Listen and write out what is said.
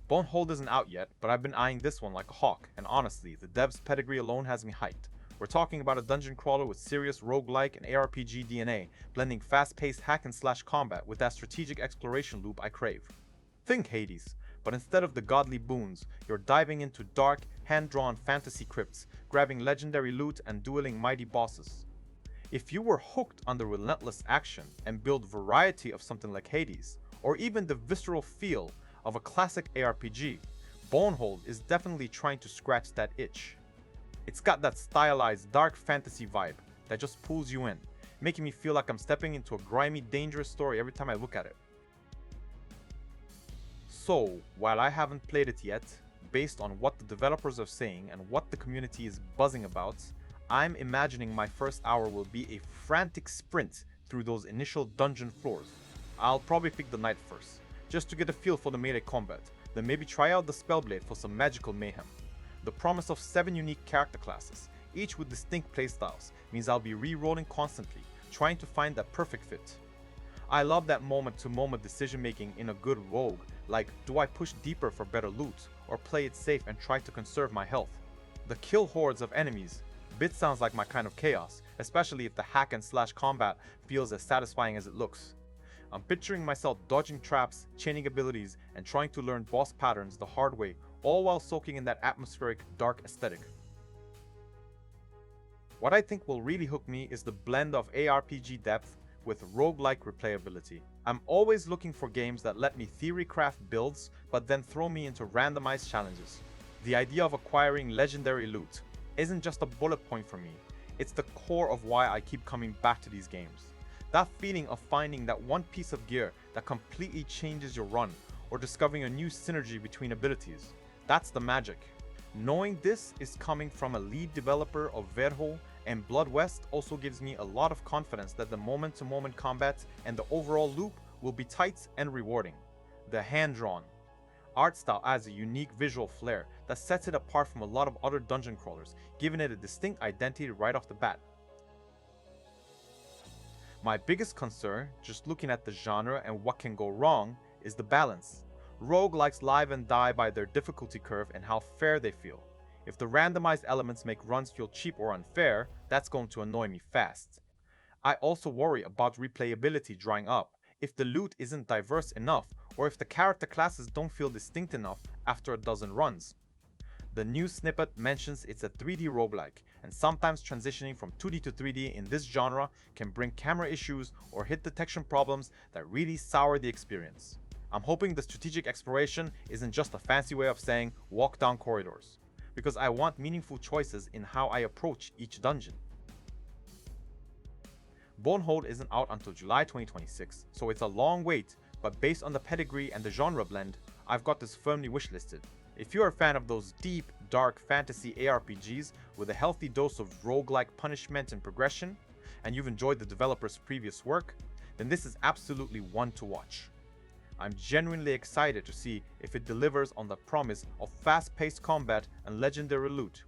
Bonehold isn't out yet, but I've been eyeing this one like a hawk, and honestly, the dev's pedigree alone has me hyped. We're talking about a dungeon crawler with serious roguelike and ARPG DNA, blending fast-paced hack-and-slash combat with that strategic exploration loop I crave. Think Hades, but instead of the godly boons, you're diving into dark, hand-drawn fantasy crypts, grabbing legendary loot and dueling mighty bosses. If you were hooked on the relentless action and build variety of something like Hades, or even the visceral feel of a classic ARPG, Bonehold is definitely trying to scratch that itch. It's got that stylized dark fantasy vibe that just pulls you in, making me feel like I'm stepping into a grimy, dangerous story every time I look at it. So, while I haven't played it yet, based on what the developers are saying and what the community is buzzing about, I'm imagining my first hour will be a frantic sprint through those initial dungeon floors. I'll probably pick the knight first, just to get a feel for the melee combat, then maybe try out the spellblade for some magical mayhem. The promise of 7 unique character classes, each with distinct playstyles, means I'll be re-rolling constantly, trying to find that perfect fit. I love that moment-to-moment decision making in a good rogue, like do I push deeper for better loot, or play it safe and try to conserve my health. The kill hordes of enemies bit sounds like my kind of chaos, especially if the hack and slash combat feels as satisfying as it looks. I'm picturing myself dodging traps, chaining abilities, and trying to learn boss patterns the hard way, all while soaking in that atmospheric, dark aesthetic. What I think will really hook me is the blend of ARPG depth with roguelike replayability. I'm always looking for games that let me theorycraft builds, but then throw me into randomized challenges. The idea of acquiring legendary loot isn't just a bullet point for me, it's the core of why I keep coming back to these games. That feeling of finding that one piece of gear that completely changes your run, or discovering a new synergy between abilities, that's the magic. Knowing this is coming from a lead developer of Bonehold and Blood West also gives me a lot of confidence that the moment-to-moment combat and the overall loop will be tight and rewarding. The hand-drawn art style adds a unique visual flair that sets it apart from a lot of other dungeon crawlers, giving it a distinct identity right off the bat. My biggest concern, just looking at the genre and what can go wrong, is the balance. Roguelikes live and die by their difficulty curve and how fair they feel. If the randomized elements make runs feel cheap or unfair, that's going to annoy me fast. I also worry about replayability drying up, if the loot isn't diverse enough, or if the character classes don't feel distinct enough after a dozen runs. The new snippet mentions it's a 3D roguelike, and sometimes transitioning from 2D to 3D in this genre can bring camera issues or hit detection problems that really sour the experience. I'm hoping the strategic exploration isn't just a fancy way of saying walk down corridors, because I want meaningful choices in how I approach each dungeon. Bonehold isn't out until July 2026, so it's a long wait, but based on the pedigree and the genre blend, I've got this firmly wishlisted. If you're a fan of those deep, dark fantasy ARPGs with a healthy dose of roguelike punishment and progression, and you've enjoyed the developer's previous work, then this is absolutely one to watch. I'm genuinely excited to see if it delivers on the promise of fast-paced combat and legendary loot.